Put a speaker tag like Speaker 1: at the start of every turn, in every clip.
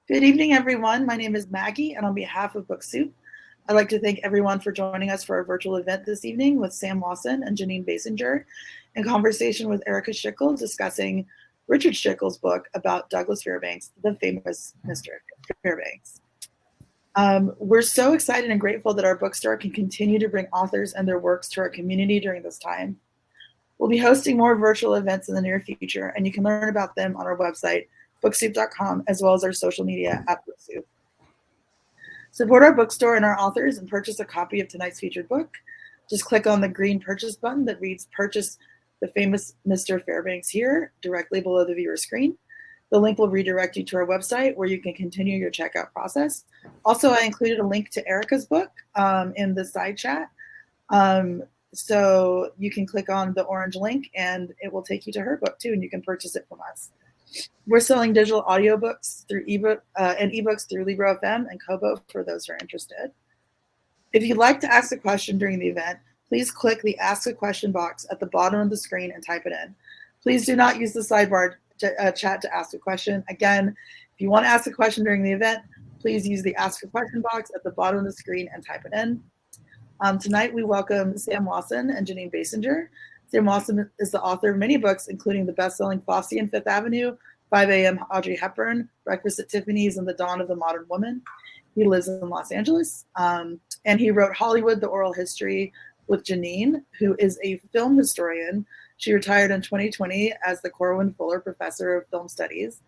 Speaker 1: Good evening, everyone. My name is Maggie, and on behalf of Book Soup, I'd like to thank everyone for joining us for our virtual event this evening with Sam Wasson and Jeanine Basinger, in conversation with Erika Schickel discussing Richard Schickel's book about Douglas Fairbanks, the famous Mr. Fairbanks. We're so excited and grateful that our bookstore can continue to bring authors and their works to our community during this time. We'll be hosting more virtual events in the near future, and you can learn about them on our website, booksoup.com, as well as our social media at BookSoup. Support our bookstore and our authors and purchase a copy of tonight's featured book. Just click on the green purchase button that reads Purchase the Famous Mr. Fairbanks here, directly below the viewer screen. The link will redirect you to our website where you can continue your checkout process. Also, I included a link to Erika's book in the side chat. So you can click on the orange link and it will take you to her book too, and you can purchase it from us. We're selling digital audiobooks through ebook and ebooks through Libro.fm and Kobo for those who are interested. If you'd like to ask a question during the event, please click the Ask a Question box at the bottom of the screen and type it in. Please do not use the sidebar chat to ask a question. Again, if you want to ask a question during the event, please use the Ask a Question box at the bottom of the screen and type it in. Tonight, we welcome Sam Wasson and Jeanine Basinger. Sam Wasson is the author of many books, including the best-selling Fosse and Fifth Avenue, 5 a.m. Audrey Hepburn, Breakfast at Tiffany's, and The Dawn of the Modern Woman. He lives in Los Angeles, and he wrote Hollywood, the Oral History with Jeanine, who is a film historian. She retired in 2020 as the Corwin Fuller Professor of Film Studies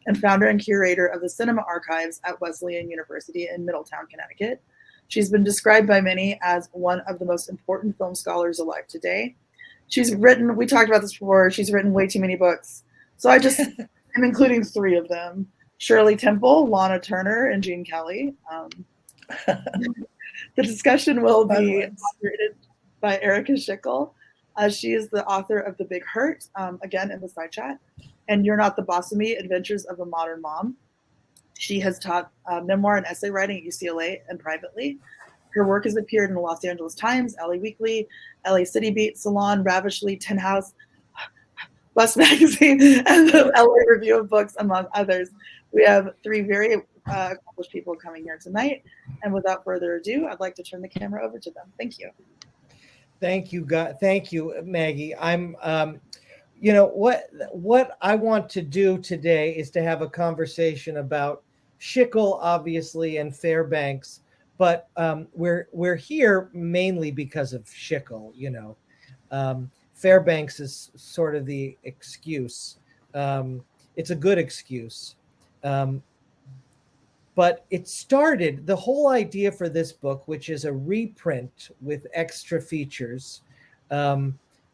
Speaker 1: and founder and curator of the Cinema Archives at Wesleyan University in Middletown, Connecticut. She's been described by many as one of the most important film scholars alive today. She's written, we talked about this before, she's written way too many books. So I'm including 3 of them: Shirley Temple, Lana Turner, and Gene Kelly. The discussion will be moderated by Erika Schickel. She is the author of The Big Hurt, again in the side chat, and You're Not the Boss of Me, Adventures of a Modern Mom. She has taught memoir and essay writing at UCLA and privately. Her work has appeared in the Los Angeles Times, LA Weekly, LA City Beat, Salon, Ravishly, Tin House, Bus Magazine, and the LA Review of Books, among others. We have 3 very accomplished people coming here tonight. And without further ado, I'd like to turn the camera over to them. Thank you.
Speaker 2: Thank you, God. Thank you, Maggie. I'm, what I want to do today is to have a conversation about Schickel, obviously, and Fairbanks, but we're here mainly because of Schickel. Fairbanks is sort of the excuse. It's a good excuse. But it started, the whole idea for this book, which is a reprint with extra features,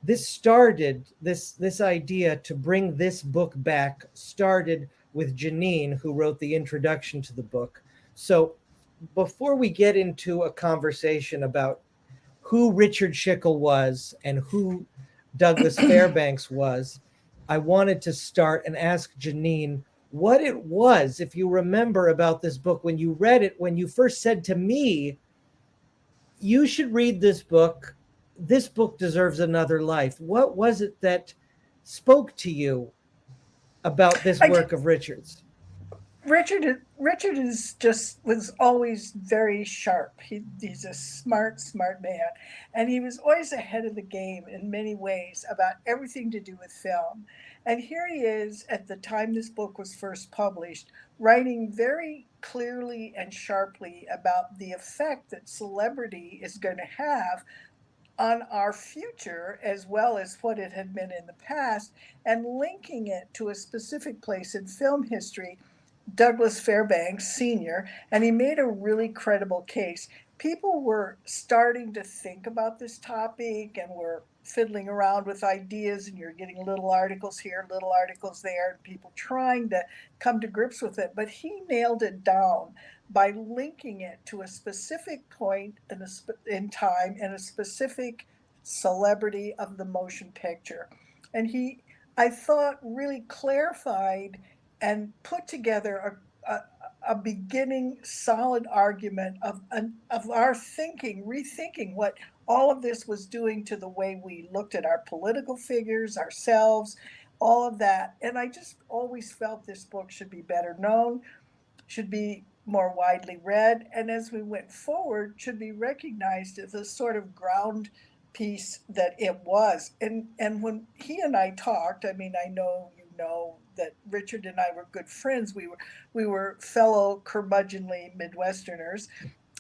Speaker 2: this idea to bring this book back started with Jeanine, who wrote the introduction to the book. So before we get into a conversation about who Richard Schickel was and who Douglas Fairbanks was, I wanted to start and ask Jeanine what it was, if you remember, about this book when you read it, when you first said to me, you should read this book. This book deserves another life. What was it that spoke to you about this work of Richard's?
Speaker 3: Richard was always very sharp. He's a smart man, and he was always ahead of the game in many ways about everything to do with film. And here he is at the time this book was first published, writing very clearly and sharply about the effect that celebrity is going to have on our future as well as what it had been in the past, and linking it to a specific place in film history, Douglas Fairbanks Sr., and he made a really credible case. People were starting to think about this topic and were fiddling around with ideas, and you're getting little articles here, little articles there, and people trying to come to grips with it. But he nailed it down by linking it to a specific point in time and a specific celebrity of the motion picture. And he, I thought, really clarified and put together a beginning solid argument of our thinking, rethinking what all of this was doing to the way we looked at our political figures, ourselves, all of that. And I just always felt this book should be better known. should be more widely read, and as we went forward, should be recognized as a sort of ground piece that it was. And when he and I talked, I mean, I know you know that Richard and I were good friends. We were fellow curmudgeonly Midwesterners,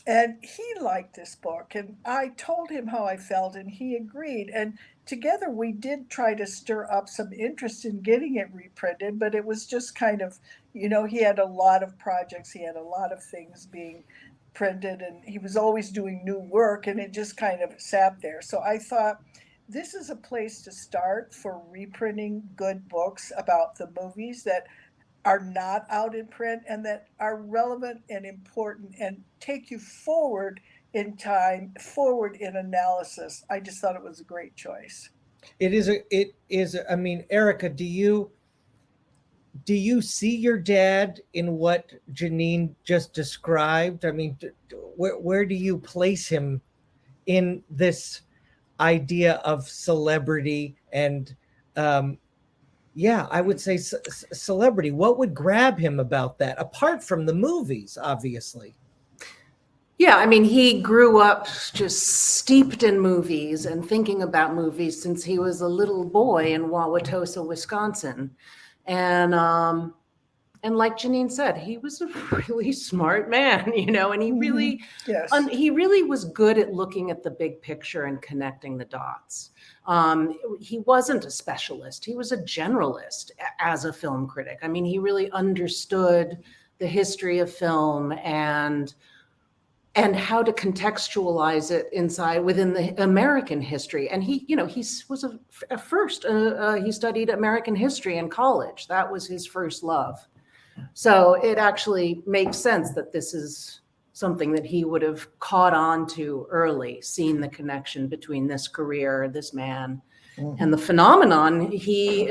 Speaker 3: and he liked this book, and I told him how I felt, and he agreed. And together we did try to stir up some interest in getting it reprinted, but it was just kind of, he had a lot of projects, he had a lot of things being printed, and he was always doing new work, and it just kind of sat there. So I thought, this is a place to start for reprinting good books about the movies that are not out in print and that are relevant and important and take you forward in time, forward in analysis. I just thought it was a great choice.
Speaker 2: It is. I mean, Erika, do you see your dad in what Jeanine just described? I mean, where do you place him in this idea of celebrity and I would say celebrity? What would grab him about that, apart from the movies, obviously?
Speaker 4: Yeah, I mean, he grew up just steeped in movies and thinking about movies since he was a little boy in Wauwatosa, Wisconsin. And like Jeanine said, he was a really smart man, and he really,
Speaker 3: yes.
Speaker 4: He really was good at looking at the big picture and connecting the dots. He wasn't a specialist. He was a generalist as a film critic. I mean, he really understood the history of film and how to contextualize it within the American history. And he was he studied American history in college. That was his first love. So it actually makes sense that this is something that he would have caught on to early, seen the connection between this career, this man, and the phenomenon he,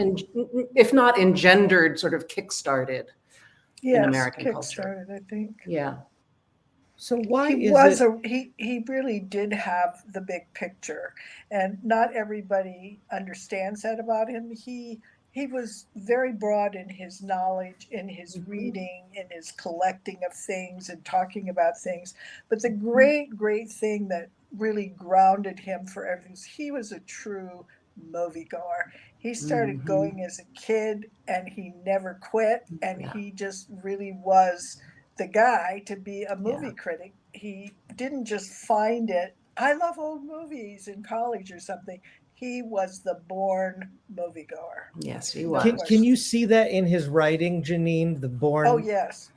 Speaker 4: if not engendered, sort of kickstarted in American culture.
Speaker 3: I think.
Speaker 4: Yeah.
Speaker 2: So why
Speaker 3: he really did have the big picture, and not everybody understands that about him. He was very broad in his knowledge, in his reading, in his collecting of things and talking about things. But the great thing that really grounded him forever was he was a true moviegoer. He started going as a kid, and he never quit, and he just really was the guy to be a movie critic. He didn't just find it, I love old movies in college or something. He was the born moviegoer.
Speaker 4: Yes, he was.
Speaker 2: Can you see that in his writing, Jeanine? The born.
Speaker 3: Oh yes,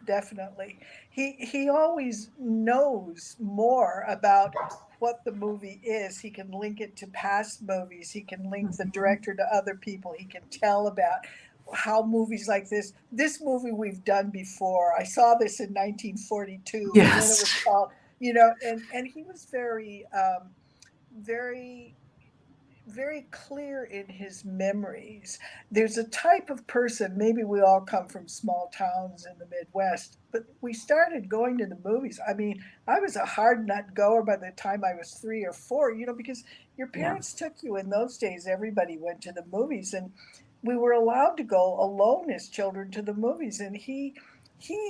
Speaker 3: definitely. He always knows more about what the movie is. He can link it to past movies. He can link the director to other people. He can tell about how movies like this movie we've done before. I saw this in 1942.
Speaker 4: Yes.
Speaker 3: And then it was called, and he was very, very clear in his memories. There's a type of person, maybe we all come from small towns in the Midwest, but we started going to the movies. I mean, I was a hard nut goer by the time I was 3 or 4, because your parents took you in those days. Everybody went to the movies, and we were allowed to go alone as children to the movies. And he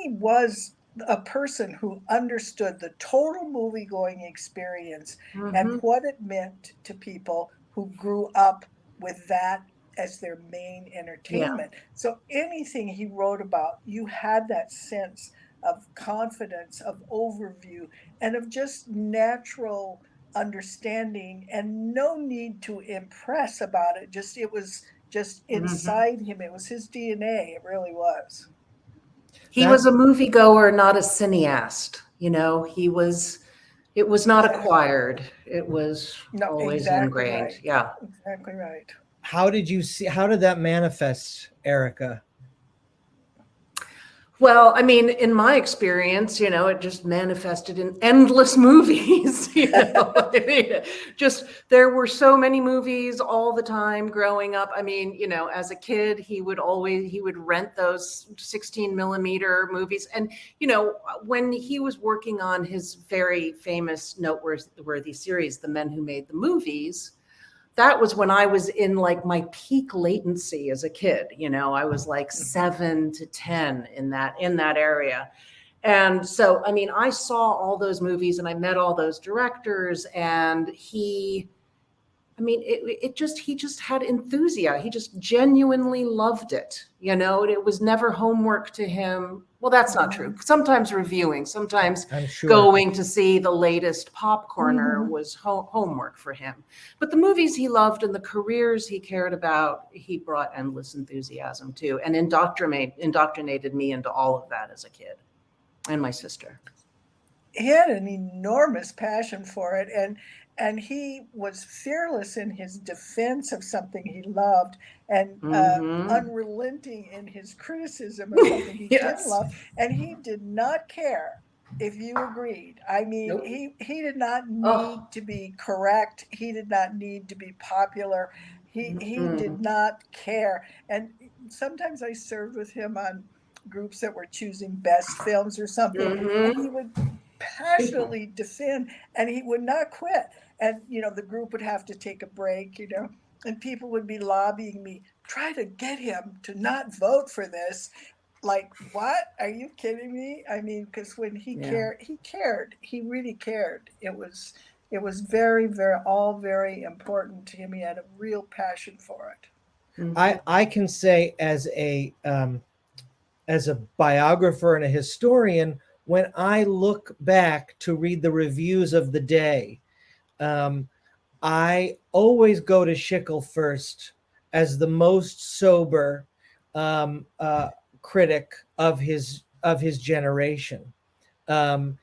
Speaker 3: was a person who understood the total movie-going experience and what it meant to people who grew up with that as their main entertainment. So anything he wrote about, you had that sense of confidence, of overview, and of just natural understanding, and no need to impress about it. It was just inside him. It was his DNA. It really was.
Speaker 4: He was a moviegoer, not a cineast. It was not acquired. It was always ingrained.
Speaker 3: Right.
Speaker 4: Yeah.
Speaker 3: Exactly right.
Speaker 2: How did that manifest, Erika?
Speaker 4: Well, I mean, in my experience, it just manifested in endless movies. Just there were so many movies all the time growing up. I mean, as a kid, he would rent those 16 millimeter movies. And, when he was working on his very famous, noteworthy series, The Men Who Made the Movies, that was when I was in like my peak latency as a kid. You know, I was like 7 to 10 in that area. And so, I mean, I saw all those movies and I met all those directors, and he just had enthusiasm. He just genuinely loved it. You know, it was never homework to him. Well, that's not true. Sometimes reviewing, sometimes going to see the latest popcorner was homework for him. But the movies he loved and the careers he cared about, he brought endless enthusiasm to, and indoctrinated me into all of that as a kid, and my sister.
Speaker 3: He had an enormous passion for it, and he was fearless in his defense of something he loved, and unrelenting in his criticism of something he didn't love. And he did not care if you agreed. I mean, he did not need to be correct. He did not need to be popular. He did not care. And sometimes I served with him on groups that were choosing best films or something, and he would passionately defend, and he would not quit. And the group would have to take a break, and people would be lobbying me, try to get him to not vote for this. Like, what? Are you kidding me? I mean, because when he cared, he really cared. It was very, very, all very important to him. He had a real passion for it.
Speaker 2: I can say as a biographer and a historian, when I look back to read the reviews of the day, I always go to Schickel first as the most sober critic of his generation, and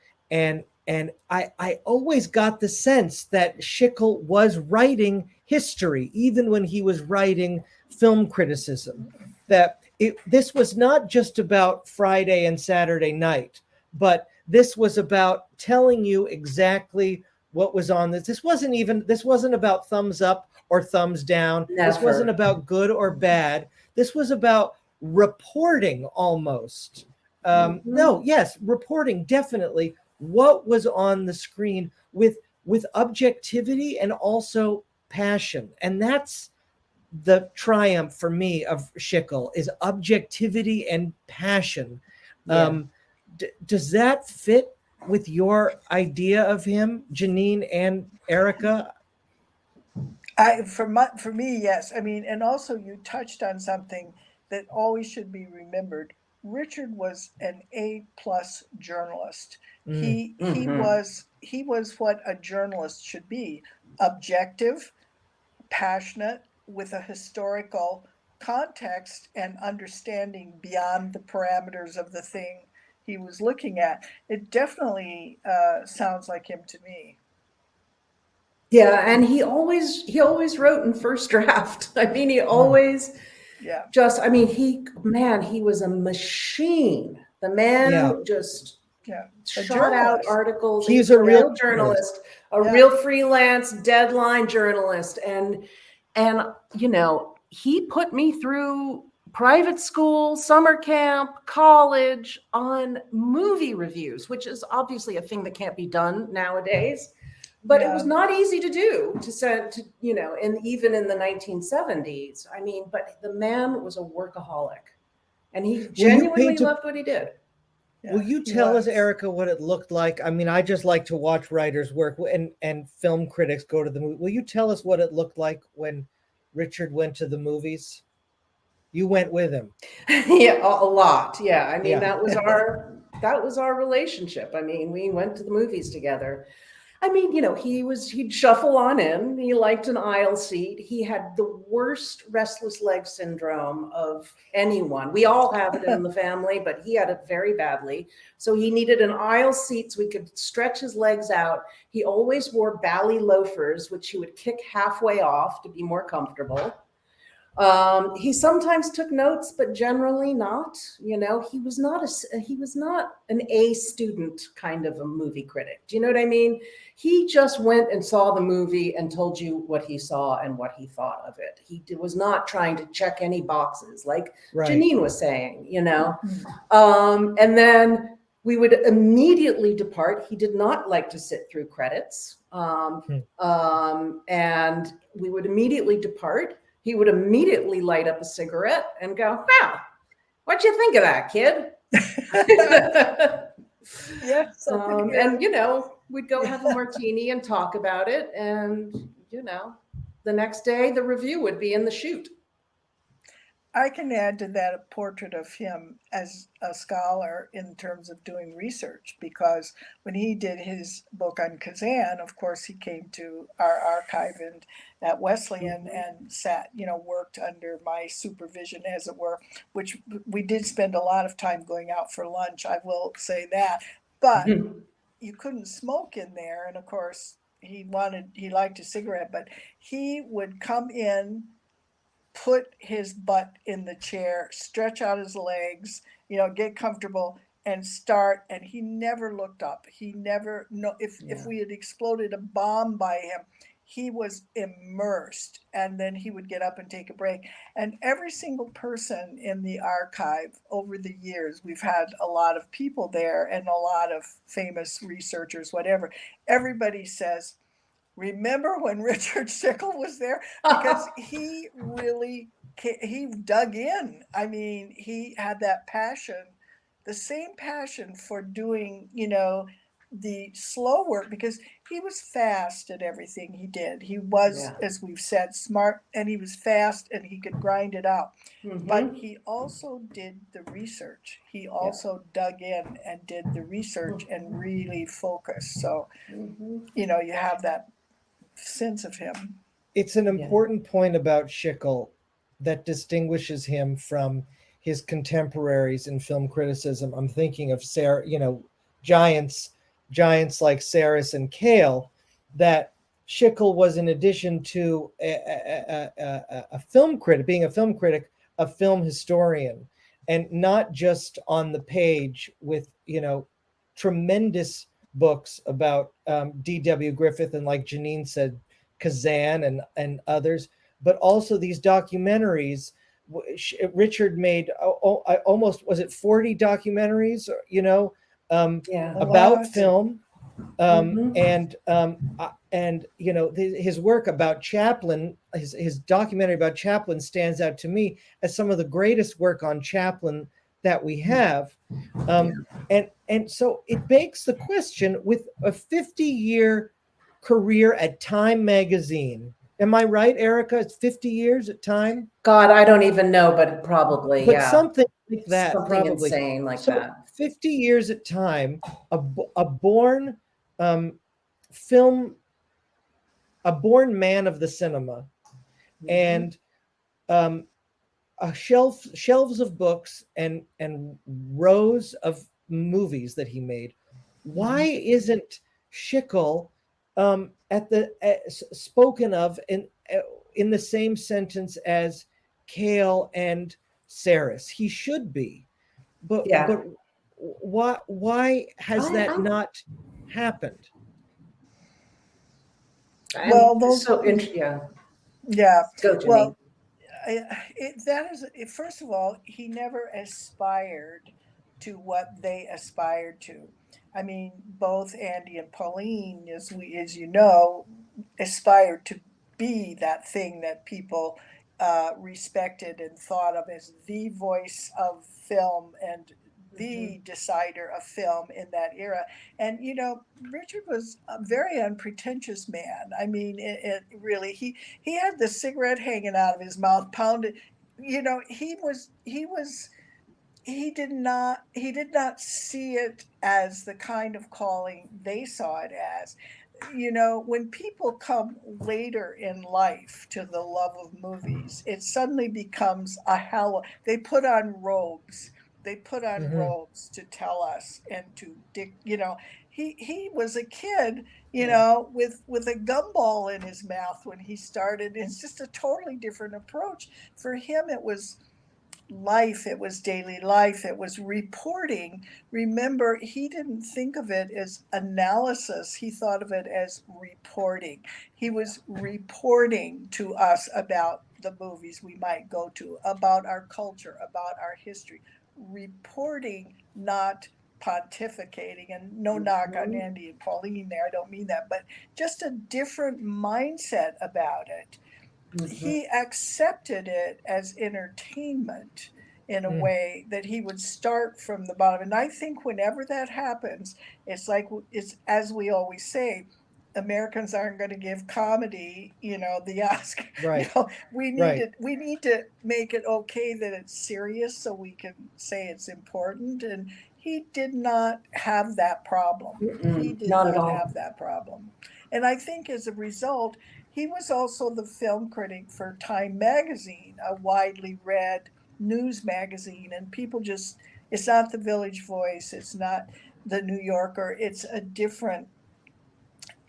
Speaker 2: I always got the sense that Schickel was writing history, even when he was writing film criticism. That this was not just about Friday and Saturday night, but this was about telling you exactly what was on this. This wasn't about thumbs up or thumbs down. Never. This wasn't about good or bad. This was about reporting almost. Reporting definitely what was on the screen with objectivity and also passion. And that's the triumph for me of Schickel, is objectivity and passion. Does that fit with your idea of him, Jeanine and Erika?
Speaker 3: For me, yes. I mean, and also you touched on something that always should be remembered. Richard was an A+ journalist. He was what a journalist should be: objective, passionate, with a historical context and understanding beyond the parameters of the thing he was looking at. It definitely sounds like him to me.
Speaker 4: Yeah, and he always wrote in first draft. I mean, he always he was a machine. The man just shot out articles.
Speaker 2: He's a real
Speaker 4: journalist, real freelance deadline journalist, and he put me through private school, summer camp, college on movie reviews, which is obviously a thing that can't be done nowadays. But it was not easy to do, and even in the 1970s. I mean, but the man was a workaholic, and he genuinely loved what he did.
Speaker 2: Will you tell us, Erika, what it looked like? I mean, I just like to watch writers work and film critics go to the movie. Will you tell us what it looked like when Richard went to the movies? You went with him.
Speaker 4: Yeah, a lot. Yeah. I mean, that was our relationship. I mean, we went to the movies together. I mean, he'd shuffle on in. He liked an aisle seat. He had the worst restless leg syndrome of anyone. We all have it in the family, but he had it very badly. So he needed an aisle seat so he could stretch his legs out. He always wore bally loafers, which he would kick halfway off to be more comfortable. He sometimes took notes, but generally not. He was not an A student kind of a movie critic. Do you know what I mean? He just went and saw the movie and told you what he saw and what he thought of it. He was not trying to check any boxes, like Jeanine was saying. And then We would immediately depart. He did not like to sit through credits. And we would immediately depart. He would immediately light up a cigarette and go, "Well, what'd you think of that, kid?"
Speaker 3: Yes.
Speaker 4: And, you know, we'd go have a martini and talk about it. And, you know, the next day the review would be in the chute.
Speaker 3: I can add to that a portrait of him as a scholar in terms of doing research, because when he did his book on Kazan, of course, he came to our archive and at Wesleyan and sat, you know, worked under my supervision, as it were, which we did spend a lot of time going out for lunch, I will say that. But you couldn't smoke in there. And of course, he liked a cigarette, but he would come in, put his butt in the chair, stretch out his legs, you know, get comfortable and start. And he never looked up. He never, no, if we had exploded a bomb by him, he was immersed. And then he would get up and take a break. And every single person in the archive over the years, we've had a lot of people there and a lot of famous researchers, whatever. Everybody says, "Remember when Richard Schickel was there?" Because he really, he dug in. I mean, he had that passion, the same passion for doing, you know, the slow work, because he was fast at everything he did. He was, as we've said, smart, and he was fast, and he could grind it out. But he also did the research. He also dug in and did the research and really focused. So, you know, you have that sense of him.
Speaker 2: It's an important point about Schickel that distinguishes him from his contemporaries in film criticism. I'm thinking of Sarah, you know, giants like Saris and Kale, that Schickel was, in addition to a film critic, being a film critic, a film historian, and not just on the page with, you know, tremendous books about D.W. Griffith and, like Jeanine said, Kazan and others, but also these documentaries. Richard made almost, was it 40 documentaries, you know, about film, and you know, his work about Chaplin, his documentary about Chaplin stands out to me as some of the greatest work on Chaplin that we have. And so it begs the question, with a 50-year career at Time magazine. Am I right, Erika? It's 50 years at Time?
Speaker 4: God, I don't even know, but probably,
Speaker 2: but something like that,
Speaker 4: something
Speaker 2: probably
Speaker 4: insane like
Speaker 2: so
Speaker 4: that.
Speaker 2: 50 years at Time, a born film, a born man of the cinema, and shelves of books and rows of movies that he made. Why isn't Schickel spoken of in the same sentence as Kale and Saris? He should be, but why has that not happened?
Speaker 3: Well, those,
Speaker 4: so interesting.
Speaker 3: yeah.
Speaker 4: Go, Jeanine.
Speaker 3: Well, first of all, he never aspired to what they aspired to. I mean, both Andy and Pauline, as you know, aspired to be that thing that people respected and thought of as the voice of film and the decider of film in that era. And, you know, Richard was a very unpretentious man. I mean, it really, he had the cigarette hanging out of his mouth, pounded. You know, he did not see it as the kind of calling they saw it as. You know, when people come later in life to the love of movies, it suddenly becomes a hell. They put on robes. They put on robes to tell us and to you know, he was a kid, you know, with a gumball in his mouth when he started. It's just a totally different approach. For him, it was life, it was daily life, it was reporting. Remember, he didn't think of it as analysis, he thought of it as reporting. He was reporting to us about the movies we might go to, about our culture, about our history. Reporting, not pontificating, and no knock on Andy and Pauline there, I don't mean that, but just a different mindset about it. He accepted it as entertainment in a way that he would start from the bottom. And I think whenever that happens, it's like, it's as we always say, Americans aren't going to give comedy, the Oscar.
Speaker 2: Right.
Speaker 3: We need to make it okay that it's serious so we can say it's important. And he did not have that problem. He did
Speaker 4: not at
Speaker 3: not
Speaker 4: all.
Speaker 3: have that problem. And I think as a result, he was also the film critic for Time magazine, a widely read news magazine. And people just, it's not the Village Voice, it's not the New Yorker, it's a different,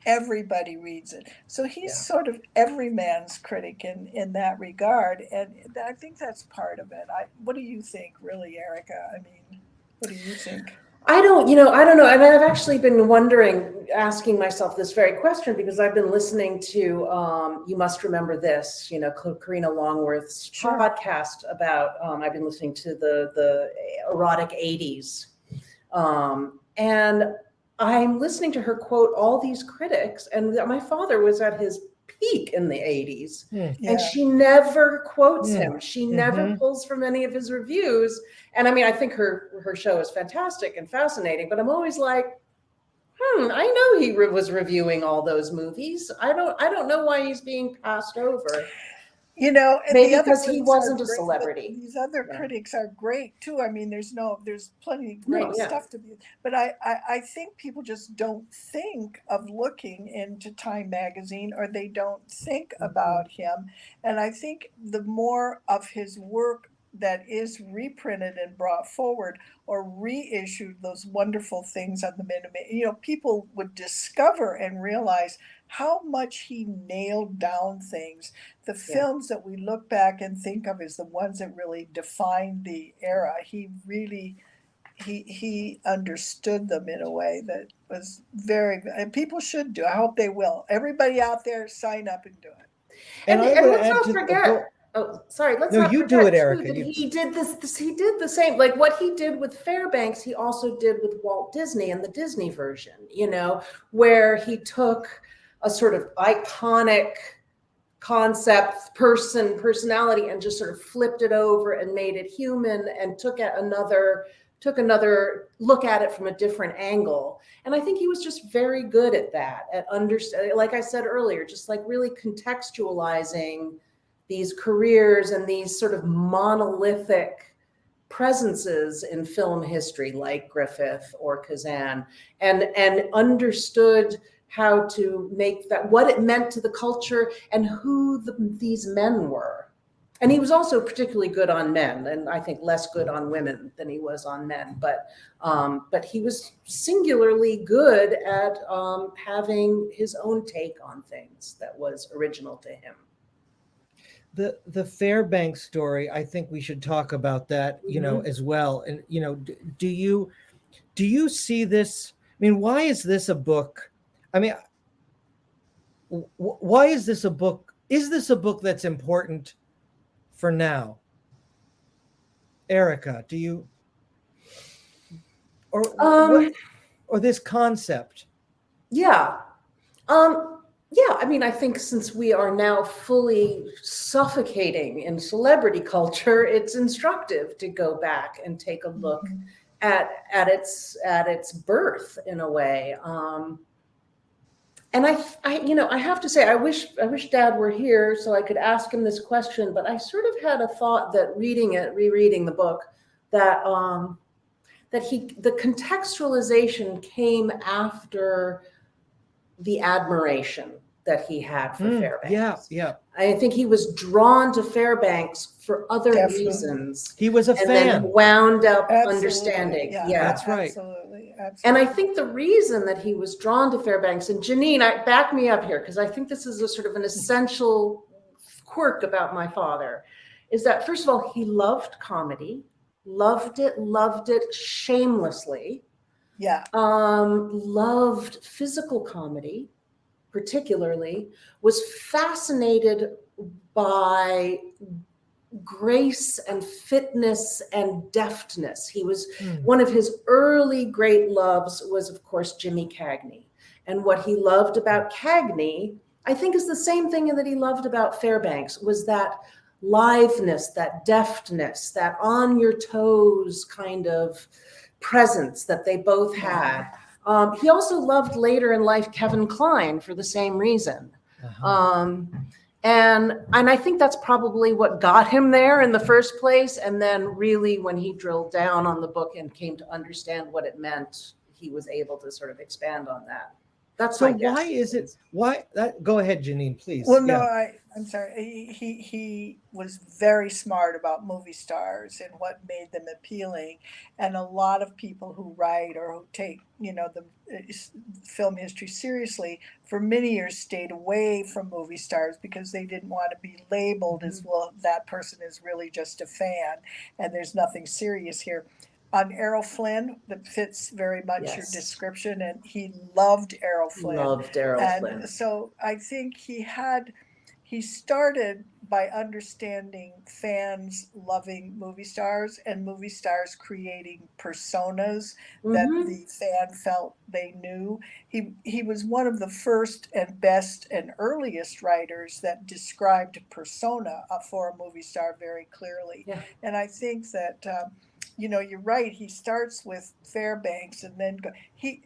Speaker 3: everybody reads it. So he's sort of every man's critic in that regard. And I think that's part of it. What do you think, really, Erika? I mean, what do you think?
Speaker 4: I don't know. And I've actually been asking myself this very question, because I've been listening to You Must Remember This, Karina Longworth's podcast about, I've been listening to the erotic 80s. And I'm listening to her quote all these critics, and my father was at his peak in the 80s, and she never quotes him. She never pulls from any of his reviews. And I mean, I think her show is fantastic and fascinating, but I'm always like, I know he was reviewing all those movies. I don't know why he's being passed over.
Speaker 3: And
Speaker 4: maybe because he wasn't a celebrity.
Speaker 3: These other critics are great too. I mean, there's plenty of great stuff to be, but I think people just don't think of looking into Time magazine, or they don't think about him. And I think the more of his work that is reprinted and brought forward or reissued, those wonderful things on the minute, people would discover and realize how much he nailed down things. The films that we look back and think of as the ones that really defined the era, he really, he understood them in a way that was and people should do. I hope they will. Everybody out there, sign up and do it.
Speaker 4: And let's not forget. Oh, sorry. Let's not
Speaker 2: you
Speaker 4: forget
Speaker 2: do it, Erika.
Speaker 4: He did this. He did the same. Like what he did with Fairbanks, he also did with Walt Disney and the Disney version. Where he took a sort of iconic concept, personality, and just sort of flipped it over and made it human, and took another look at it from a different angle. And I think he was just very good at that, at understanding, like I said earlier, just like really contextualizing these careers and these sort of monolithic presences in film history, like Griffith or Kazan, and understood how to make that, what it meant to the culture and who these men were. And he was also particularly good on men, and I think less good on women than he was on men. But he was singularly good at having his own take on things that was original to him.
Speaker 2: The Fairbanks story, I think we should talk about that, as well. And do you see this? I mean, why is this a book? I mean, why is this a book? Is this a book that's important for now? Erika, do you, or this concept?
Speaker 4: Yeah. I mean, I think since we are now fully suffocating in celebrity culture, it's instructive to go back and take a look at its birth in a way. And I have to say, I wish Dad were here so I could ask him this question, but I sort of had a thought that rereading the book, that the contextualization came after the admiration that he had for Fairbanks.
Speaker 2: Yeah.
Speaker 4: I think he was drawn to Fairbanks for other reasons.
Speaker 2: He was a fan.
Speaker 4: And then wound up understanding.
Speaker 3: Yeah,
Speaker 2: that's right.
Speaker 3: Absolutely.
Speaker 4: And I think the reason that he was drawn to Fairbanks, and Jeanine, back me up here, because I think this is a sort of an essential quirk about my father, is that first of all, he loved comedy, loved it shamelessly.
Speaker 3: Yeah.
Speaker 4: Loved physical comedy, particularly, was fascinated by grace and fitness and deftness. He was one of his early great loves was, of course, Jimmy Cagney. And what he loved about Cagney, I think, is the same thing that he loved about Fairbanks, was that liveness, that deftness, that on your toes kind of presence that they both had. He also loved later in life Kevin Kline for the same reason. And I think that's probably what got him there in the first place. And then really when he drilled down on the book and came to understand what it meant, he was able to sort of expand on that. That's
Speaker 2: so
Speaker 4: my guess.
Speaker 2: Go ahead, Jeanine, please.
Speaker 3: Well, no, I'm sorry. He was very smart about movie stars and what made them appealing. And a lot of people who write or who take, the film history seriously for many years stayed away from movie stars because they didn't want to be labeled as, well, that person is really just a fan and there's nothing serious here. On Errol Flynn, that fits very much your description, and he loved Errol Flynn.
Speaker 4: Flynn.
Speaker 3: So I think he started by understanding fans loving movie stars and movie stars creating personas that the fan felt they knew. He was one of the first and best and earliest writers that described persona for a movie star very clearly.
Speaker 4: Yeah.
Speaker 3: And I think that you're right. He starts with Fairbanks and then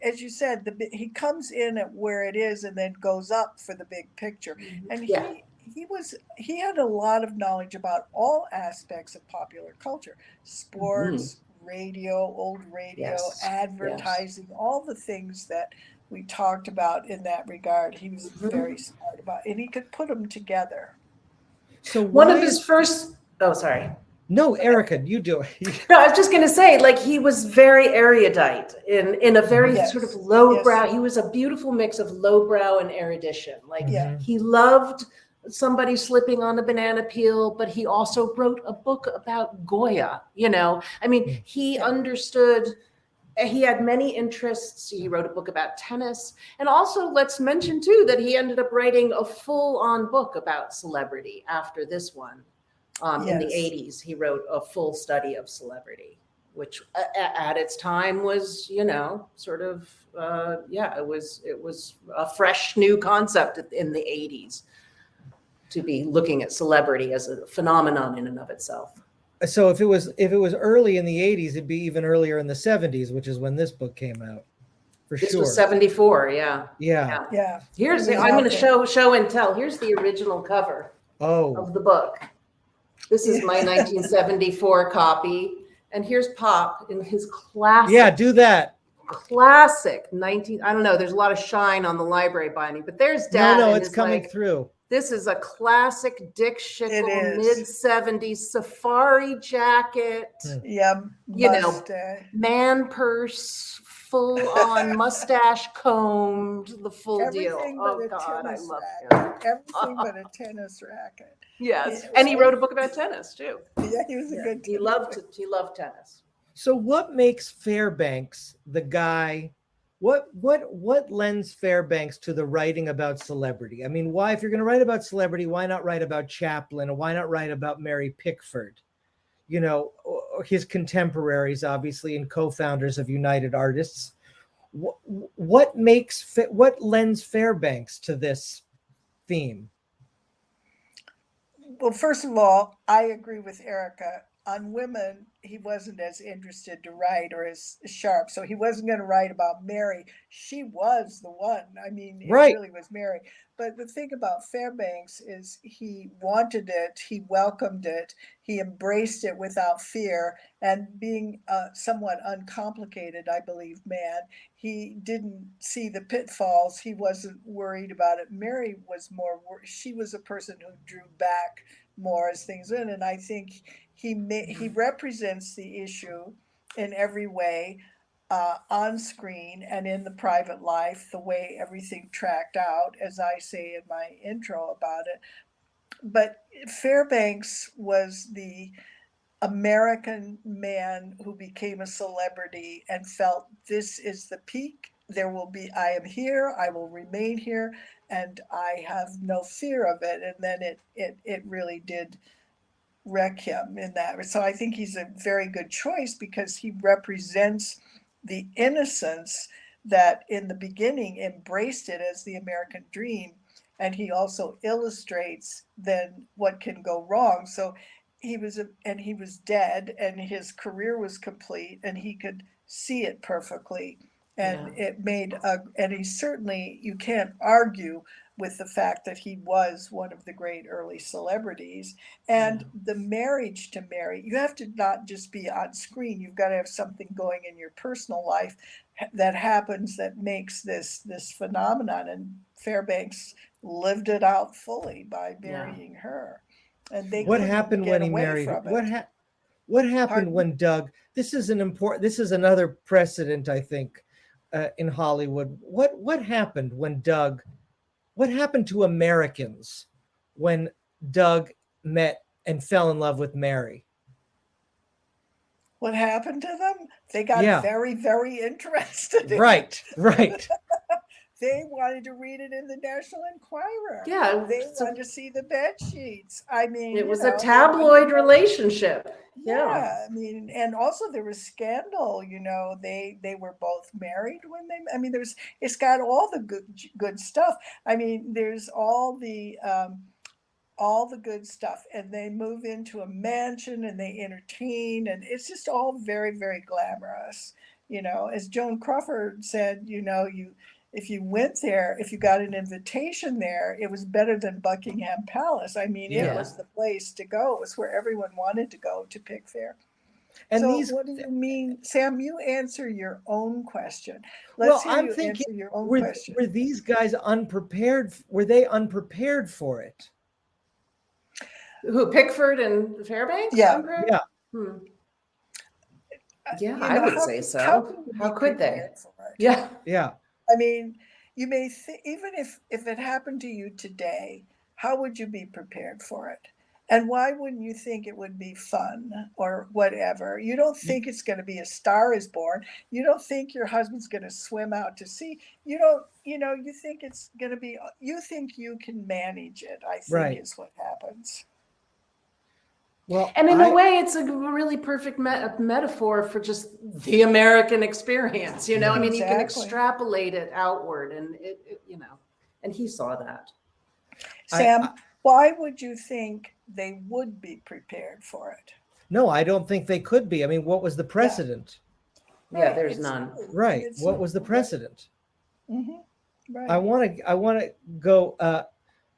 Speaker 3: as you said, he comes in at where it is and then goes up for the big picture. And he had a lot of knowledge about all aspects of popular culture, sports, radio, old radio, advertising, all the things that we talked about in that regard. He was very smart about, and he could put them together.
Speaker 2: So
Speaker 4: one of his first, sorry.
Speaker 2: No, Erika, you do it.
Speaker 4: No, I was just going to say, he was very erudite in a very sort of lowbrow. He was a beautiful mix of lowbrow and erudition. He loved somebody slipping on a banana peel, but he also wrote a book about Goya. He understood. He had many interests. He wrote a book about tennis. And also, let's mention, too, that he ended up writing a full-on book about celebrity after this one. In the 80s, he wrote a full study of celebrity, which at its time was, it was a fresh new concept in the 80s to be looking at celebrity as a phenomenon in and of itself.
Speaker 2: So if it was early in the 80s, it'd be even earlier in the 70s, which is when this book came out.
Speaker 4: This was 74, yeah. Here's I'm going to show and tell. Here's the original cover of the book. This is my 1974 copy. And here's Pop in his classic.
Speaker 2: Yeah, do that.
Speaker 4: Classic I don't know, there's a lot of shine on the library binding, but there's Dad.
Speaker 2: No, it's coming through.
Speaker 4: This is a classic Dick Schickel mid-70s safari jacket. Man purse, full on mustache combed, the full deal. Oh God, I love him.
Speaker 3: Everything but a tennis racket.
Speaker 4: Yes, and he wrote a book about tennis too.
Speaker 3: Yeah, he was a good.
Speaker 4: He loved tennis.
Speaker 2: So, what makes Fairbanks the guy? What lends Fairbanks to the writing about celebrity? I mean, why, if you're going to write about celebrity, why not write about Chaplin, or why not write about Mary Pickford? Or his contemporaries, obviously, and co-founders of United Artists. What lends Fairbanks to this theme?
Speaker 3: Well, first of all, I agree with Erika. On women, he wasn't as interested to write or as sharp. So he wasn't going to write about Mary. She was the one. I mean, it really was Mary. But the thing about Fairbanks is he wanted it. He welcomed it. He embraced it without fear. And being somewhat uncomplicated, I believe, man, he didn't see the pitfalls. He wasn't worried about it. Mary was more worried. She was a person who drew back more as things went. And I think he represents the issue in every way, on screen and in the private life, the way everything tracked out, as I say in my intro about it. But Fairbanks was the American man who became a celebrity and felt this is the peak. I am here, I will remain here, and I have no fear of it. And then it really did wreck him in that. So I think he's a very good choice because he represents the innocence that in the beginning embraced it as the American dream. And he also illustrates then what can go wrong. So he was dead and his career was complete and he could see it perfectly. And it made and he certainly, you can't argue with the fact that he was one of the great early celebrities. And the marriage to Mary, you have to not just be on screen, you've got to have something going in your personal life that happens that makes this phenomenon. And Fairbanks lived it out fully by marrying her. And they
Speaker 2: what happened when he married? What happened when Doug? This is another precedent, I think, in Hollywood. What happened when Doug? What happened to Americans when Doug met and fell in love with Mary?
Speaker 3: What happened to them? They got very, very interested.
Speaker 2: Right.
Speaker 3: They wanted to read it in the National Enquirer.
Speaker 4: Yeah.
Speaker 3: They wanted to see the bed sheets. I mean,
Speaker 4: it was a tabloid relationship.
Speaker 3: Yeah. I mean, and also there was scandal, they were both married when it's got all the good stuff. I mean, there's all the good stuff, and they move into a mansion and they entertain, and it's just all very, very glamorous. As Joan Crawford said, if you went there, if you got an invitation there, it was better than Buckingham Palace. I mean, it was the place to go. It was where everyone wanted to go to pick fair. And so what do you mean, Sam? You answer your own question.
Speaker 2: I'm thinking, were these guys unprepared? Were they unprepared for it?
Speaker 4: Who, Pickford and Fairbanks?
Speaker 3: Yeah.
Speaker 4: Yeah, I would say so. How could they? Yeah.
Speaker 3: I mean, you may even if it happened to you today, how would you be prepared for it? And why wouldn't you think it would be fun or whatever? You don't think it's going to be A Star Is Born. You don't think your husband's going to swim out to sea. You don't, you think it's going to be, you think you can manage it, I think is what happens.
Speaker 2: Well,
Speaker 4: and in a way, it's a really perfect metaphor for just the American experience. I mean, you can extrapolate it outward, and and he saw that.
Speaker 3: Sam, why would you think they would be prepared for it?
Speaker 2: No, I don't think they could be. I mean, what was the precedent?
Speaker 4: Yeah, there's none.
Speaker 2: Right. What was the precedent?
Speaker 3: Mm-hmm. Right.
Speaker 2: I want to go.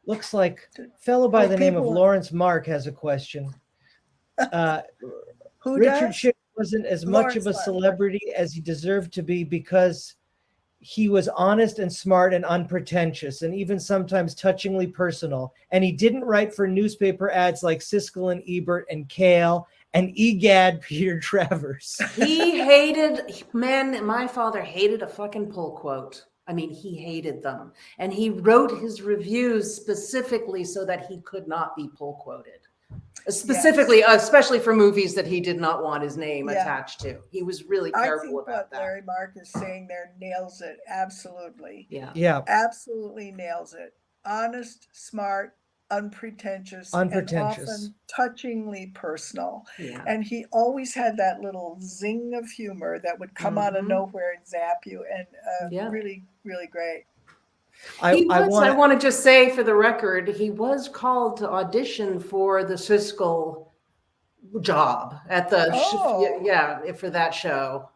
Speaker 2: Looks like a fellow by the name of Lawrence Mark has a question. Richard Schickel wasn't as much of a celebrity as he deserved to be because he was honest and smart and unpretentious and even sometimes touchingly personal. And he didn't write for newspaper ads like Siskel and Ebert and Kale and egad Peter Travers.
Speaker 4: My father hated a fucking pull quote. I mean, he hated them. And he wrote his reviews specifically so that he could not be pull quoted. Specifically, especially for movies that he did not want his name attached to. He was really careful about that.
Speaker 3: What Larry Mark is saying there nails it. Absolutely.
Speaker 2: Yeah.
Speaker 3: Absolutely nails it. Honest, smart, unpretentious, and often touchingly personal. Yeah. And he always had that little zing of humor that would come out of nowhere and zap you. And really, really great.
Speaker 4: I want to just say for the record, he was called to audition for the Siskel job at the for that show,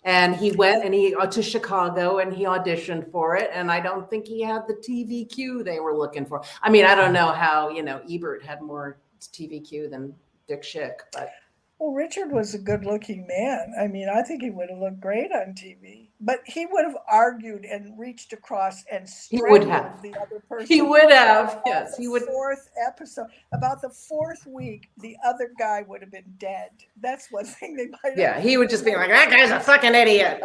Speaker 4: and he went to Chicago and he auditioned for it, and I don't think he had the TV cue they were looking for. I mean, I don't know how Ebert had more TV cue than Dick Schick, but.
Speaker 3: Well, Richard was a good-looking man. I mean, I think he would have looked great on TV. But he would have argued and reached across and strangled the other person.
Speaker 4: He would have. Yes, he would.
Speaker 3: Fourth episode, about the fourth week, the other guy would have been dead. That's one thing they might have.
Speaker 4: Yeah, he would just be like, "That guy's a fucking idiot.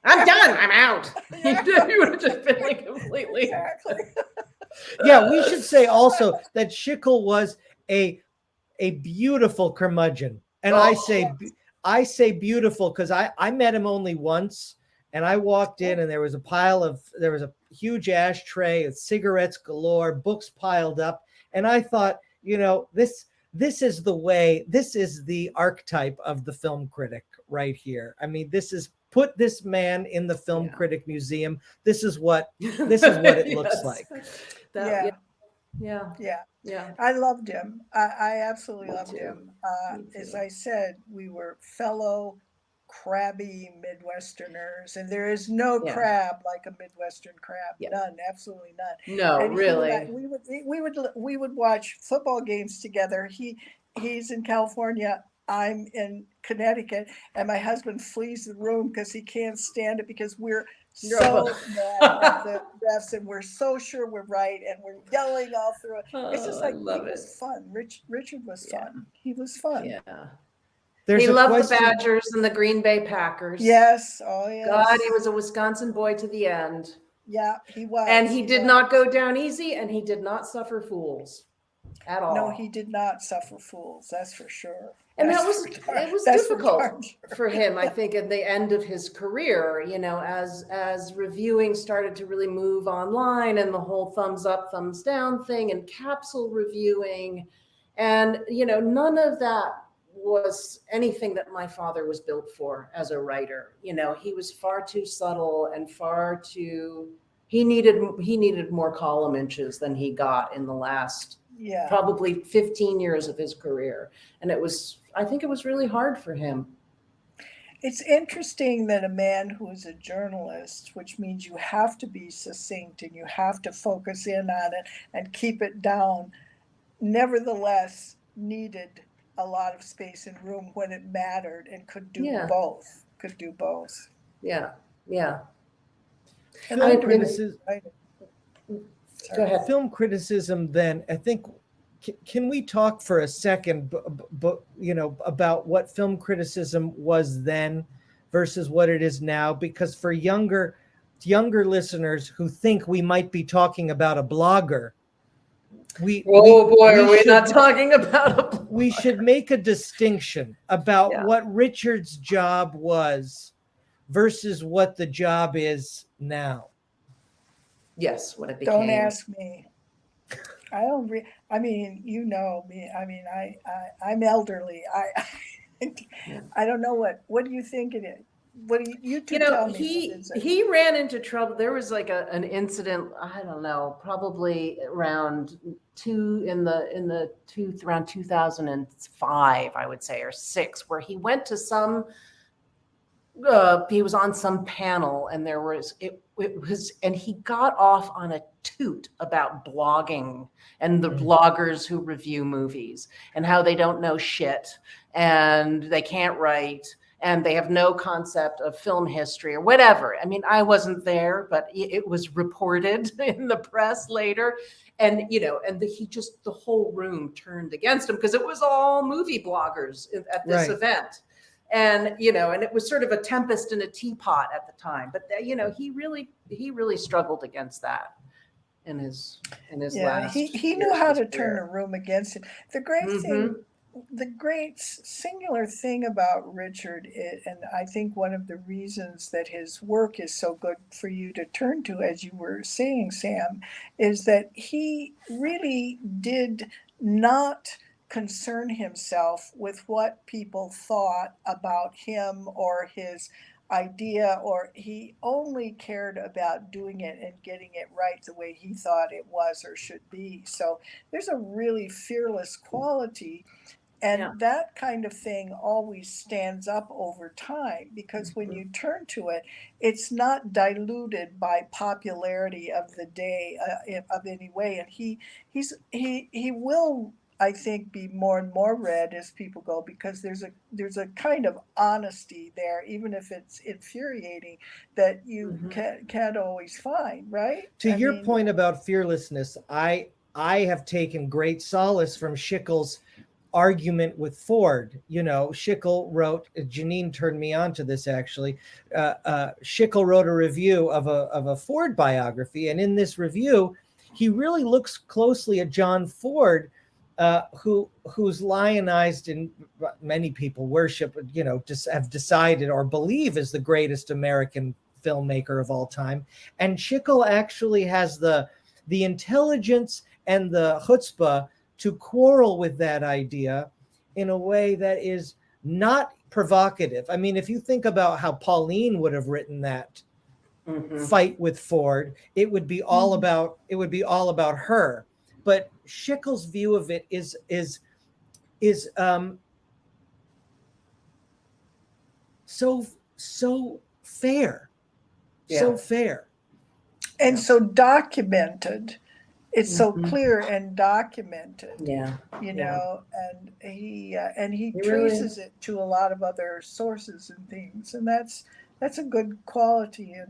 Speaker 4: I'm done. I'm out." He would have just been like completely.
Speaker 3: Exactly.
Speaker 2: Yeah, we should say also that Schickel was a beautiful curmudgeon. And I say beautiful because I met him only once, and I walked in and there was a huge ashtray with cigarettes galore, books piled up. And I thought, this is the way, this is the archetype of the film critic right here. I mean, this is, put this man in the film critic museum. This is what it looks like.
Speaker 3: Yeah. I loved him. I absolutely loved him. As I said, we were fellow crabby Midwesterners, and there is no crab like a Midwestern crab. None, absolutely none.
Speaker 4: No,
Speaker 3: and
Speaker 4: really.
Speaker 3: We would watch football games together. He's in California. I'm in Connecticut, and my husband flees the room because he can't stand it, because we're so mad at the refs, and we're so sure we're right, and we're yelling all through it. It's just like, it was fun. Richard was fun. He was fun.
Speaker 4: Yeah.
Speaker 2: There's
Speaker 4: he loved the Badgers and the Green Bay Packers.
Speaker 3: Yes. Oh, yes.
Speaker 4: God, he was a Wisconsin boy to the end.
Speaker 3: Yeah, he was.
Speaker 4: And he did not go down easy, and he did not suffer fools at all.
Speaker 3: No, he did not suffer fools. That's for sure.
Speaker 4: And it was difficult for him, I think, at the end of his career, you know, as reviewing started to really move online, and the whole thumbs up, thumbs down thing, and capsule reviewing. And, you know, none of that was anything that my father was built for as a writer. You know, he was far too subtle and he needed more column inches than he got in the last probably 15 years of his career. And I think it was really hard for him.
Speaker 3: It's interesting that a man who is a journalist, which means you have to be succinct and you have to focus in on it and keep it down, nevertheless needed a lot of space and room when it mattered, and could do both.
Speaker 4: Yeah.
Speaker 2: And go ahead. Film criticism, then, I think, can we talk for a second, you know, about what film criticism was then versus what it is now? Because for younger listeners who think we might be talking about a blogger,
Speaker 4: are we not talking about
Speaker 2: we should make a distinction about what Richard's job was versus what the job is now.
Speaker 4: Yes, what it became.
Speaker 3: Don't ask me. I don't I mean, you know me. I mean, I'm elderly. I don't know what do you think it is? What do you two tell me?
Speaker 4: He ran into trouble. There was like an incident, I don't know, probably around around 2005, I would say, or 6, where he went to some he was on some panel, and and he got off on a toot about blogging and the bloggers who review movies and how they don't know shit and they can't write and they have no concept of film history or whatever. I mean, I wasn't there, but it was reported in the press later. And, you know, and the whole room turned against him because it was all movie bloggers at this event. And, you know, and it was sort of a tempest in a teapot at the time. But, you know, he really struggled against that in his last.
Speaker 3: He knew how to turn a room against him. The great thing, the great singular thing about Richard, and I think one of the reasons that his work is so good for you to turn to, as you were saying, Sam, is that he really did not concern himself with what people thought about him or his idea, or he only cared about doing it and getting it right the way he thought it was or should be. So there's a really fearless quality, and that kind of thing always stands up over time, because when you turn to it, it's not diluted by popularity of the day of any way, and he will, I think, be more and more read as people go, because there's a kind of honesty there, even if it's infuriating, that you can't always find, right?
Speaker 2: To your point about fearlessness, I have taken great solace from Schickel's argument with Ford. You know, Schickel wrote, Jeanine turned me on to this actually. Schickel wrote a review of a Ford biography, and in this review, he really looks closely at John Ford, who's lionized and many people worship, you know, just have decided or believe is the greatest American filmmaker of all time. And Schickel actually has the intelligence and the chutzpah to quarrel with that idea in a way that is not provocative. I mean, if you think about how Pauline would have written that fight with Ford, it would be all about her. But Schickel's view of it is so fair, so fair,
Speaker 3: and so documented. It's so clear and documented. You know, and he traces it to a lot of other sources and things, and that's a good quality in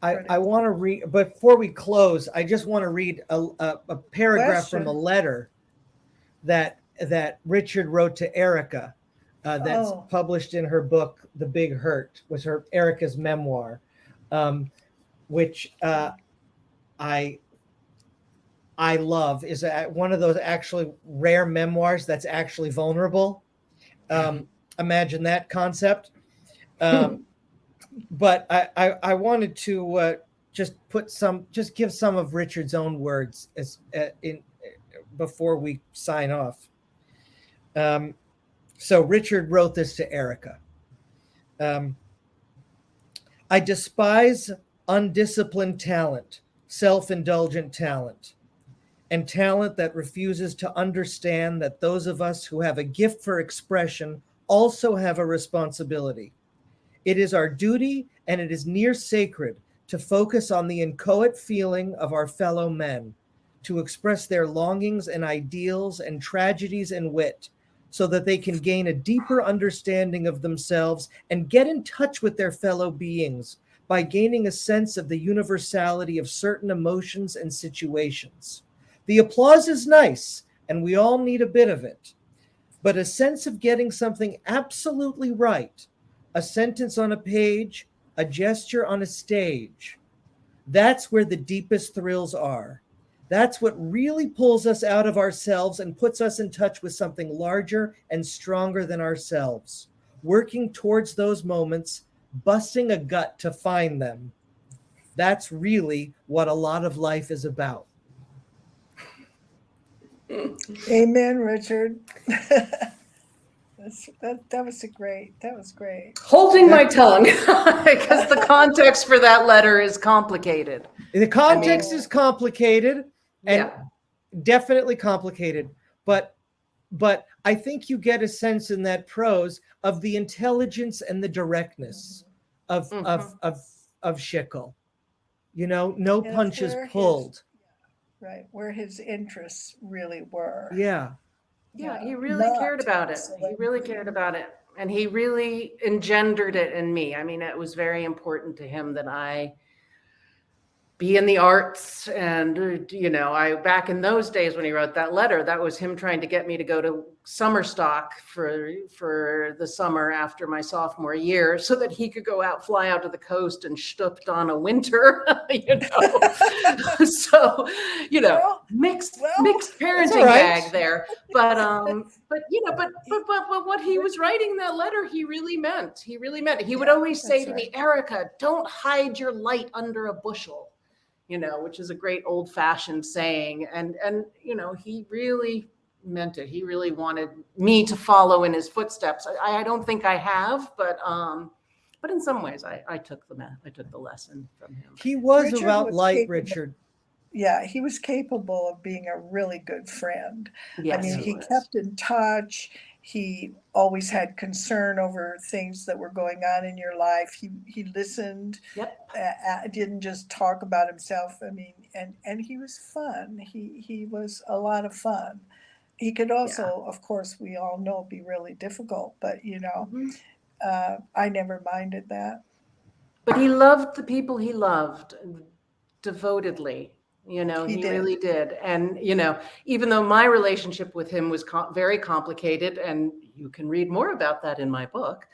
Speaker 2: I want to read, before we close, I just want to read a paragraph from a letter that Richard wrote to Erika, that's published in her book, The Big Hurt, was Erika's memoir, which I love, is one of those actually rare memoirs that's actually vulnerable. Imagine that concept. But I wanted to just give some of Richard's own words before we sign off. So Richard wrote this to Erika. I despise undisciplined talent, self-indulgent talent, and talent that refuses to understand that those of us who have a gift for expression also have a responsibility. It is our duty, and it is near sacred, to focus on the inchoate feeling of our fellow men, to express their longings and ideals and tragedies and wit, so that they can gain a deeper understanding of themselves and get in touch with their fellow beings by gaining a sense of the universality of certain emotions and situations. The applause is nice, and we all need a bit of it, but a sense of getting something absolutely right, a sentence on a page, a gesture on a stage, that's where the deepest thrills are. That's what really pulls us out of ourselves and puts us in touch with something larger and stronger than ourselves. Working towards those moments, busting a gut to find them. That's really what a lot of life is about.
Speaker 3: Amen, Richard. That was great.
Speaker 4: Holding my tongue, because the context for that letter is complicated.
Speaker 2: The context is complicated, and definitely complicated. But I think you get a sense in that prose of the intelligence and the directness of Schickel. You know, no punches pulled.
Speaker 3: Right, where his interests really were.
Speaker 2: Yeah,
Speaker 4: he really cared about it. He really cared about it. And he really engendered it in me. I mean, it was very important to him that I be in the arts. And, you know, back in those days when he wrote that letter, that was him trying to get me to go to summer stock for the summer after my sophomore year, so that he could fly out to the coast and shtupped on a winter, you know. So, you know, mixed parenting bag there. But you know, but what he was writing that letter, he really meant. He would always say to me, Erika, don't hide your light under a bushel. You know, which is a great old-fashioned saying, and you know, he really meant it. He really wanted me to follow in his footsteps. I don't think I have, but in some ways, I took the lesson from him.
Speaker 2: He was about light, Richard.
Speaker 3: Yeah, he was capable of being a really good friend.
Speaker 4: Yes,
Speaker 3: I mean, he kept in touch. He always had concern over things that were going on in your life. He listened, didn't just talk about himself. I mean, and he was fun. He was a lot of fun. He could also, of course, we all know, be really difficult, but, you know, I never minded that.
Speaker 4: But he loved the people he loved devotedly. You know, he really did. And, you know, even though my relationship with him was very complicated, and you can read more about that in my book,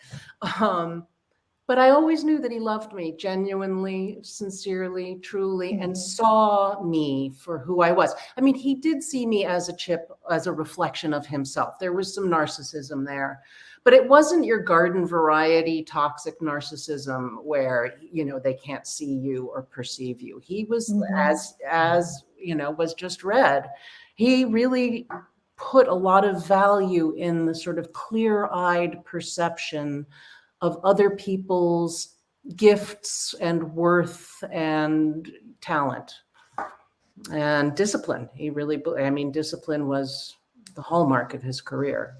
Speaker 4: but I always knew that he loved me genuinely, sincerely, truly, and saw me for who I was. I mean, he did see me as a reflection of himself. There was some narcissism there. But it wasn't your garden variety toxic narcissism where, you know, they can't see you or perceive you. He was, as you know, was just read. He really put a lot of value in the sort of clear-eyed perception of other people's gifts and worth and talent and discipline. He really, I mean, discipline was the hallmark of his career.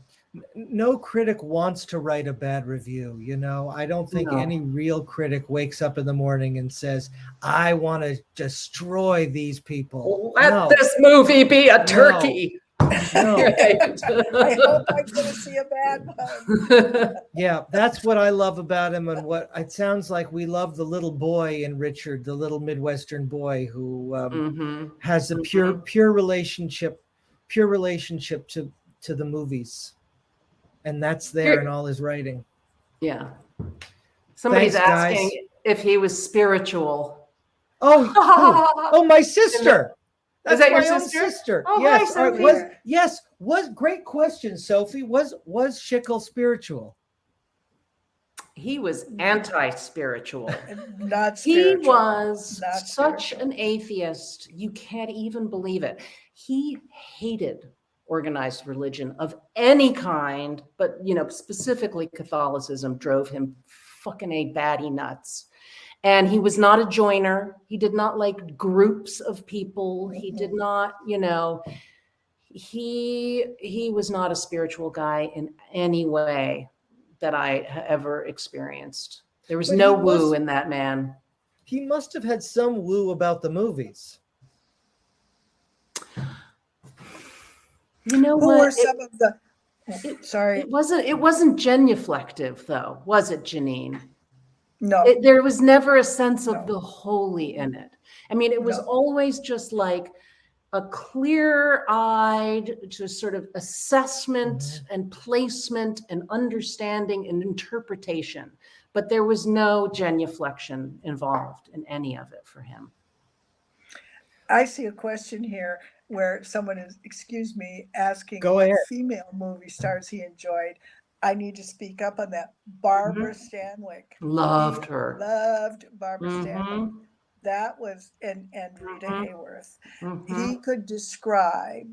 Speaker 2: No critic wants to write a bad review. You know, I don't think any real critic wakes up in the morning and says, I want to destroy these people.
Speaker 4: Let this movie be a turkey.
Speaker 2: No.
Speaker 3: I hope I'm going to see a bad one.
Speaker 2: Yeah, that's what I love about him, and what it sounds like we love the little boy in Richard, the little Midwestern boy who has a pure relationship to the movies, and that's there in all his writing.
Speaker 4: Yeah. Somebody's
Speaker 2: Thanks,
Speaker 4: asking
Speaker 2: guys.
Speaker 4: if he was spiritual.
Speaker 2: Oh, my sister.
Speaker 4: Is that your
Speaker 2: my own
Speaker 4: sister?
Speaker 2: Oh, yes.
Speaker 4: Hi, Sophie.
Speaker 2: Was great question, Sophie. Was Schickel spiritual?
Speaker 4: He was anti-spiritual.
Speaker 3: Not
Speaker 4: He
Speaker 3: spiritual.
Speaker 4: was
Speaker 3: Not
Speaker 4: such
Speaker 3: spiritual.
Speaker 4: an atheist. You can't even believe it. He hated organized religion of any kind, but specifically Catholicism drove him fucking a batty nuts. And he was not a joiner. He did not like groups of people. He did not, he was not a spiritual guy in any way that I ever experienced. There was no woo in that man.
Speaker 2: He must have had some woo about the movies.
Speaker 4: You know
Speaker 3: Who
Speaker 4: what?
Speaker 3: were some of the? Sorry,
Speaker 4: It wasn't genuflective, though, was it, Jeanine?
Speaker 3: no.
Speaker 4: There was never a sense of the holy in it. I mean, it was
Speaker 3: No.
Speaker 4: always just like a clear-eyed just sort of assessment and placement and understanding and interpretation. But there was no genuflection involved in any of it for him.
Speaker 3: I see a question here where someone is, asking
Speaker 2: Go
Speaker 3: what
Speaker 2: ahead.
Speaker 3: female movie stars he enjoyed. I need to speak up on that. Barbara Stanwyck.
Speaker 4: Loved
Speaker 3: He
Speaker 4: her.
Speaker 3: Loved Barbara Stanwyck. That was, and Rita Hayworth. He could describe,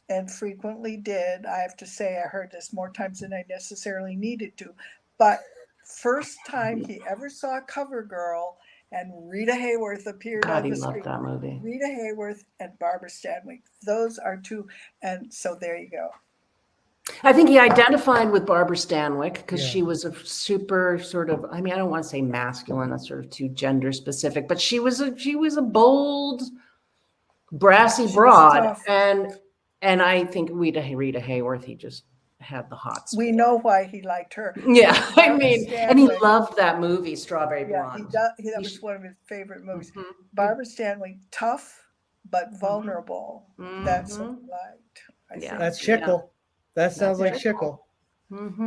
Speaker 3: and frequently did, I have to say, I heard this more times than I necessarily needed to, but first time he ever saw CoverGirl and Rita Hayworth appeared
Speaker 4: God,
Speaker 3: on
Speaker 4: he
Speaker 3: the
Speaker 4: loved
Speaker 3: screen.
Speaker 4: that movie.
Speaker 3: Rita Hayworth and Barbara Stanwyck. Those are two, and so there you go.
Speaker 4: I think he identified with Barbara Stanwyck because
Speaker 2: Yeah.
Speaker 4: she was a super sort of, I mean, I don't want to say masculine, that's sort of too gender specific, but she was a bold, brassy
Speaker 3: She was
Speaker 4: broad.
Speaker 3: tough.
Speaker 4: And I think Rita Hayworth, he just had the hots.
Speaker 3: We know why he liked her.
Speaker 4: Yeah, I
Speaker 3: Barbara
Speaker 4: mean, and he
Speaker 3: Stanwyck-
Speaker 4: loved that movie, Strawberry
Speaker 3: Yeah,
Speaker 4: Blonde.
Speaker 3: that was one of his favorite movies. Barbara Stanwyck, tough but vulnerable. That's what he liked. I
Speaker 4: Yeah.
Speaker 3: think.
Speaker 2: That's Schickel. That sounds like Schickel.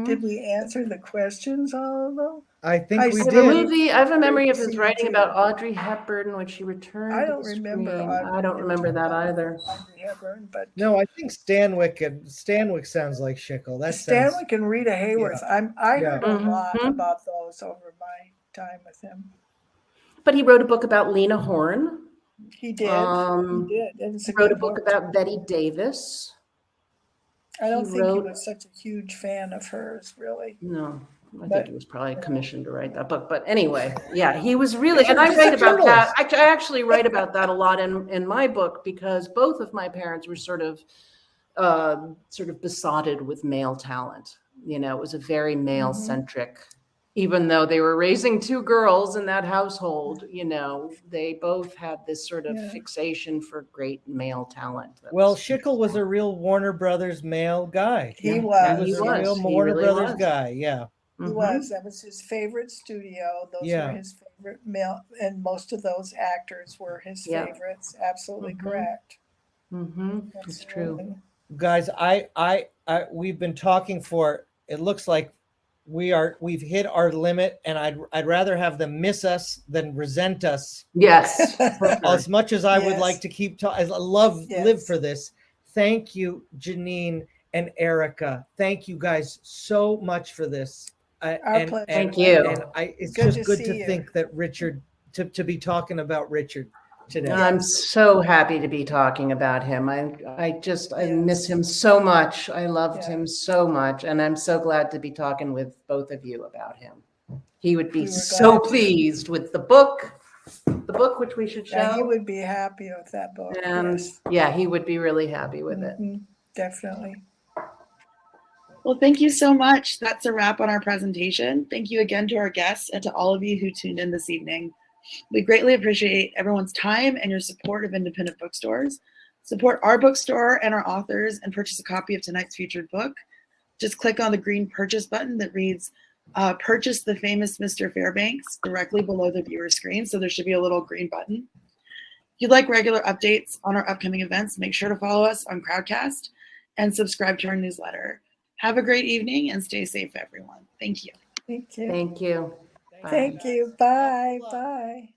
Speaker 3: Did we answer the questions, all of them?
Speaker 2: I think
Speaker 3: I
Speaker 2: we
Speaker 3: see.
Speaker 2: did.
Speaker 4: I have a memory of his
Speaker 3: See,
Speaker 4: writing
Speaker 3: too.
Speaker 4: about Audrey Hepburn when she returned.
Speaker 3: I
Speaker 4: to
Speaker 3: don't
Speaker 4: the
Speaker 3: remember.
Speaker 4: screen.
Speaker 3: Audrey
Speaker 4: I don't remember that either.
Speaker 3: Audrey Hepburn, but
Speaker 2: No, I think Stanwyck sounds like Schickel. That sounds.
Speaker 3: Stanwyck and Rita Hayworth. I
Speaker 2: Yeah.
Speaker 3: heard a lot about those over my time with him.
Speaker 4: But he wrote a book about Lena Horne.
Speaker 3: He did.
Speaker 4: Um,
Speaker 3: He did. And it's
Speaker 4: He wrote a
Speaker 3: good
Speaker 4: book about Betty Davis.
Speaker 3: I don't
Speaker 4: he
Speaker 3: think he
Speaker 4: wrote-
Speaker 3: was such a huge fan of hers, really.
Speaker 4: No, I
Speaker 3: But-
Speaker 4: think he was probably commissioned to write that book. But anyway, yeah, he was really,
Speaker 2: He's
Speaker 4: and I
Speaker 2: a
Speaker 4: write about that.
Speaker 2: journalist.
Speaker 4: I actually write about that a lot in my book because both of my parents were sort of besotted with male talent. You know, it was a very male centric, even though they were raising two girls in that household, you know, they both had this sort of
Speaker 3: Yeah.
Speaker 4: fixation for great male talent. that
Speaker 2: Well,
Speaker 4: was-
Speaker 2: Schickel was a real Warner Brothers male guy.
Speaker 3: He
Speaker 4: Yeah.
Speaker 3: was.
Speaker 2: He was a
Speaker 4: was.
Speaker 2: real
Speaker 4: He
Speaker 2: Warner
Speaker 4: really
Speaker 2: Brothers
Speaker 4: was.
Speaker 2: guy. Yeah.
Speaker 3: He
Speaker 4: Mhm.
Speaker 3: was. That was his favorite studio. Those
Speaker 2: Yeah.
Speaker 3: were his favorite male, and most of those actors were his
Speaker 4: Yeah.
Speaker 3: favorites. Absolutely
Speaker 4: Mhm.
Speaker 3: correct.
Speaker 4: Mhm. It's true.
Speaker 3: Absolutely.
Speaker 2: Guys, we've been talking for, it looks like we've hit our limit, and I'd rather have them miss us than resent us.
Speaker 4: Yes.
Speaker 2: As much as I would
Speaker 3: Yes.
Speaker 2: like to keep talking, live
Speaker 3: Yes.
Speaker 2: for this. Thank you, Jeanine and Erika. Thank you guys so much for this.
Speaker 3: Our pleasure.
Speaker 4: Thank you.
Speaker 2: And it's
Speaker 3: Good
Speaker 2: just
Speaker 3: to
Speaker 2: good
Speaker 3: see
Speaker 2: to
Speaker 3: you.
Speaker 2: think that Richard, to be talking about Richard. today.
Speaker 4: I'm so happy to be talking about him. I miss him so much. I loved him so much, and I'm so glad to be talking with both of you about him. He would be so pleased with the book which we should show.
Speaker 3: Yeah, he would be happy with that book.
Speaker 4: And yeah, he would be really happy with it.
Speaker 3: Definitely.
Speaker 1: Well, thank you so much. That's a wrap on our presentation. Thank you again to our guests and to all of you who tuned in this evening. We greatly appreciate everyone's time and your support of independent bookstores. Support our bookstore and our authors and purchase a copy of tonight's featured book. Just click on the green purchase button that reads purchase the famous Mr. Fairbanks directly below the viewer screen. So there should be a little green button. If you'd like regular updates on our upcoming events, make sure to follow us on Crowdcast and subscribe to our newsletter. Have a great evening and stay safe, everyone. Thank you.
Speaker 3: Thank you.
Speaker 4: Thank you.
Speaker 3: Thank you. Bye. Bye.